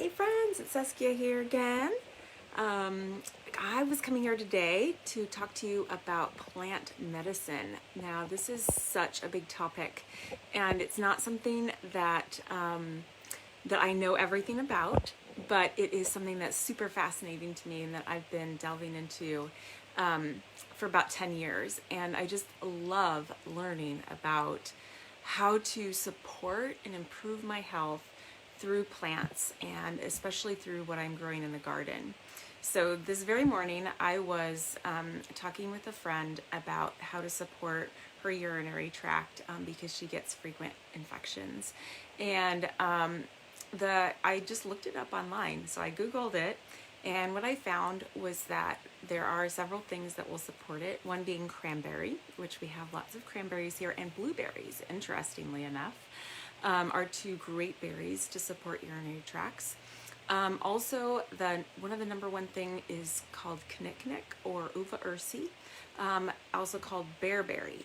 Hey friends, it's Saskia here again. I was coming here today to talk to you about plant medicine. Now, this is such a big topic, and it's not something that that I know everything about, but it is something that's super fascinating to me and that I've been delving into for about 10 years. And I just love learning about how to support and improve my health through plants, and especially through what I'm growing in the garden. So this very morning I was talking with a friend about how to support her urinary tract because she gets frequent infections. And I just looked it up online. So I Googled it, and what I found was that there are several things that will support it. One being cranberry, which we have lots of cranberries here, and blueberries, interestingly enough, are two great berries to support urinary tracts. Also, one of the number one thing is called knick or uva ursi, also called bearberry.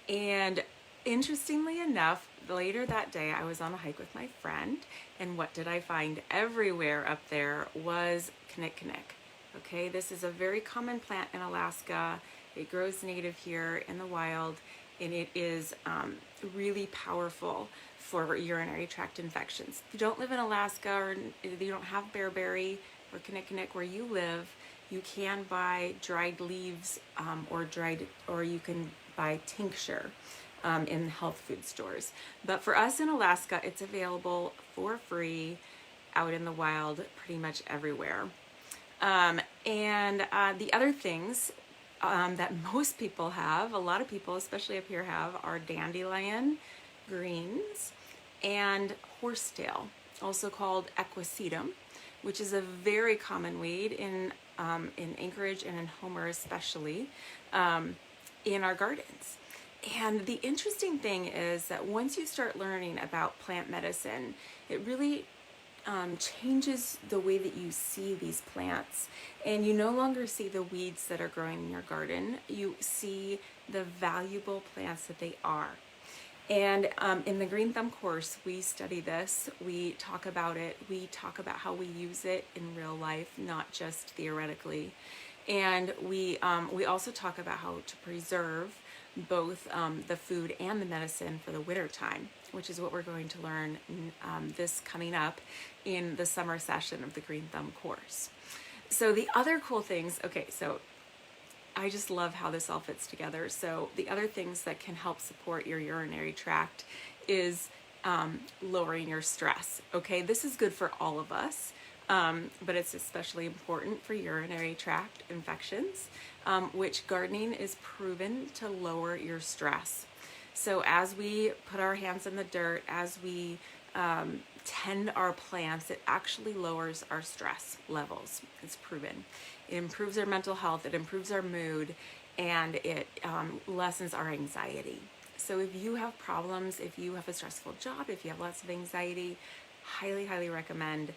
And interestingly enough, later that day I was on a hike with my friend, and what did I find everywhere up there was knick. Okay, this is a very common plant in Alaska. It grows native here in the wild, and it is really powerful for urinary tract infections. If you don't live in Alaska, or you don't have bearberry or knick where you live, you can buy dried leaves or you can buy tincture in health food stores. But for us in Alaska, it's available for free out in the wild pretty much everywhere. The other things that most people have, a lot of people, especially up here, have are dandelion greens and horsetail, also called equisetum, which is a very common weed in Anchorage and in Homer especially, in our gardens. And the interesting thing is that once you start learning about plant medicine, it really changes the way that you see these plants, and you no longer see the weeds that are growing in your garden. You see the valuable plants that they are. And in the Green Thumb course, we study this, we talk about it, we talk about how we use it in real life, not just theoretically. And we also talk about how to preserve both the food and the medicine for the winter time, which is what we're going to learn this coming up in the summer session of the Green Thumb course. So the other cool things, okay, so I just love how this all fits together. So the other things that can help support your urinary tract is lowering your stress. Okay, this is good for all of us, but it's especially important for urinary tract infections, which gardening is proven to lower your stress. So as we put our hands in the dirt, as we tend our plants, it actually lowers our stress levels. It's proven. It improves our mental health, it improves our mood, and it lessens our anxiety. So if you have problems, if you have a stressful job, if you have lots of anxiety, highly recommend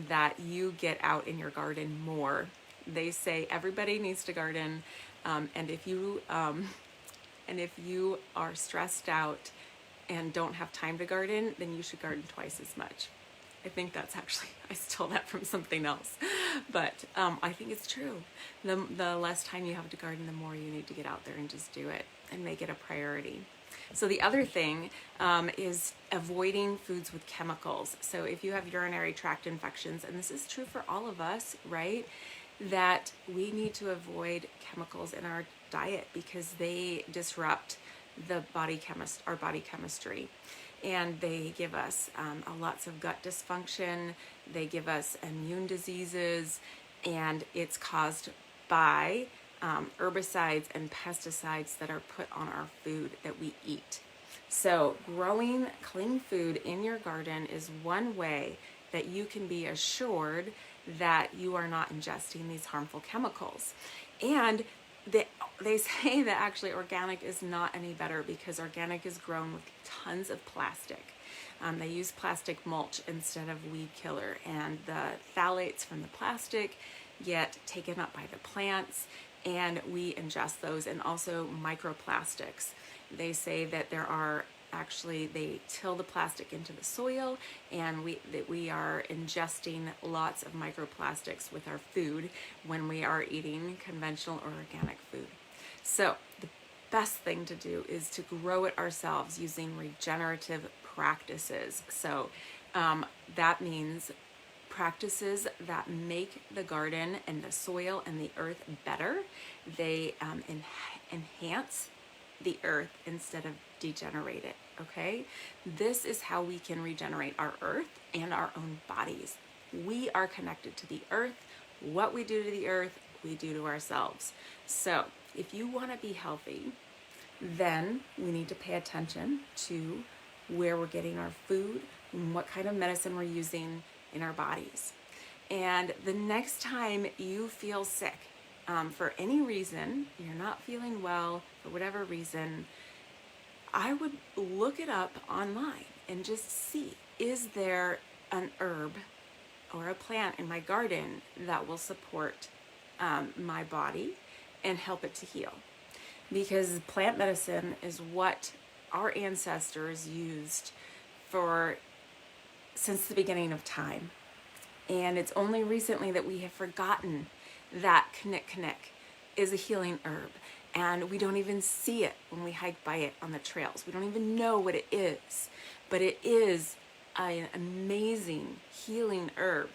that you get out in your garden more. They say everybody needs to garden, and if you are stressed out and don't have time to garden, then you should garden twice as much. I think that's actually, I stole that from something else, but I think it's true. The less time you have to garden, the more you need to get out there and just do it and make it a priority. So the other thing is avoiding foods with chemicals. So if you have urinary tract infections, and this is true for all of us, right, that we need to avoid chemicals in our diet because they disrupt our body chemistry, and they give us lots of gut dysfunction, they give us immune diseases, and it's caused by herbicides and pesticides that are put on our food that we eat. So growing clean food in your garden is one way that you can be assured that you are not ingesting these harmful chemicals. And they say that actually organic is not any better because organic is grown with tons of plastic. They use plastic mulch instead of weed killer, and the phthalates from the plastic get taken up by the plants, and we ingest those, and also microplastics. They say that there are actually they till the plastic into the soil, and we are ingesting lots of microplastics with our food when we are eating conventional or organic food. So the best thing to do is to grow it ourselves using regenerative practices. So that means practices that make the garden and the soil and the earth better. They enhance the earth instead of degenerate it, okay? This is how we can regenerate our earth and our own bodies. We are connected to the earth. What we do to the earth, we do to ourselves. So if you want to be healthy, then we need to pay attention to where we're getting our food, and what kind of medicine we're using in our bodies. And the next time you feel sick, for any reason, you're not feeling well, for whatever reason, I would look it up online and just see, is there an herb or a plant in my garden that will support my body and help it to heal? Because plant medicine is what our ancestors used since the beginning of time. And it's only recently that we have forgotten that knick is a healing herb. And we don't even see it when we hike by it on the trails. We don't even know what it is. But it is an amazing healing herb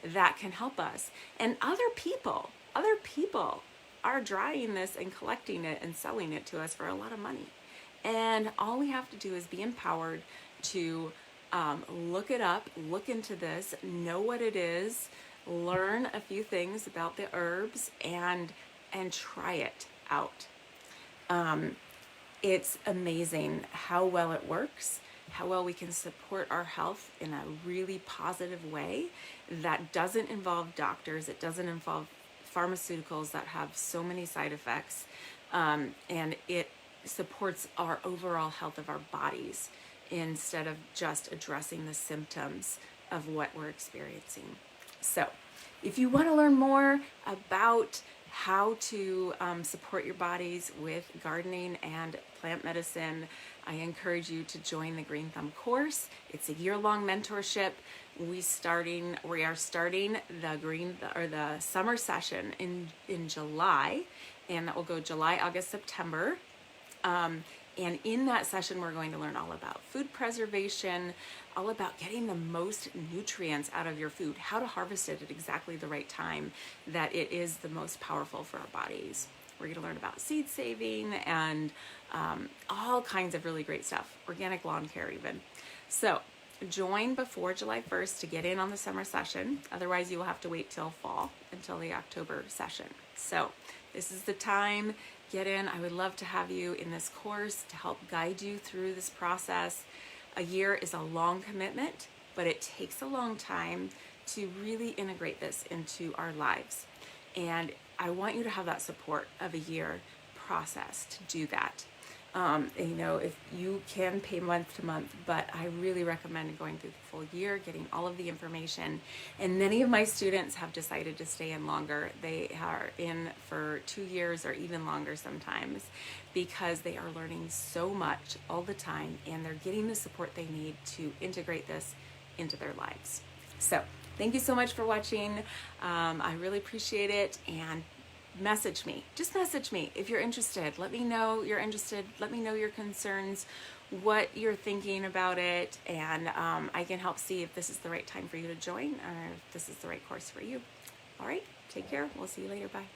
that can help us. And other people are drying this and collecting it and selling it to us for a lot of money. And all we have to do is be empowered to look it up, look into this, know what it is, learn a few things about the herbs, and try it out. It's amazing how well it works, how well we can support our health in a really positive way that doesn't involve doctors, it doesn't involve pharmaceuticals that have so many side effects, and it supports our overall health of our bodies instead of just addressing the symptoms of what we're experiencing. So if you want to learn more about how to support your bodies with gardening and plant medicine, I encourage you to join the Green Thumb course. It's a year-long mentorship. We are starting the summer session in July, and that will go July, August, September. And in that session, we're going to learn all about food preservation, all about getting the most nutrients out of your food, how to harvest it at exactly the right time, that it is the most powerful for our bodies. We're going to learn about seed saving and all kinds of really great stuff, organic lawn care even. So join before July 1st to get in on the summer session. Otherwise, you will have to wait till fall, until the October session. So this is the time. Get in. I would love to have you in this course to help guide you through this process. A year is a long commitment, but it takes a long time to really integrate this into our lives. And I want you to have that support of a year process to do that. If you can pay month to month, but I really recommend going through the full year, getting all of the information. And many of my students have decided to stay in longer. They are in for 2 years or even longer sometimes, because they are learning so much all the time and they're getting the support they need to integrate this into their lives. So thank you so much for watching. I really appreciate it, and just message me if you're interested. Let me know you're interested. Let me know your concerns, what you're thinking about it, and I can help see if this is the right time for you to join or if this is the right course for you. All right, take care. We'll see you later. Bye.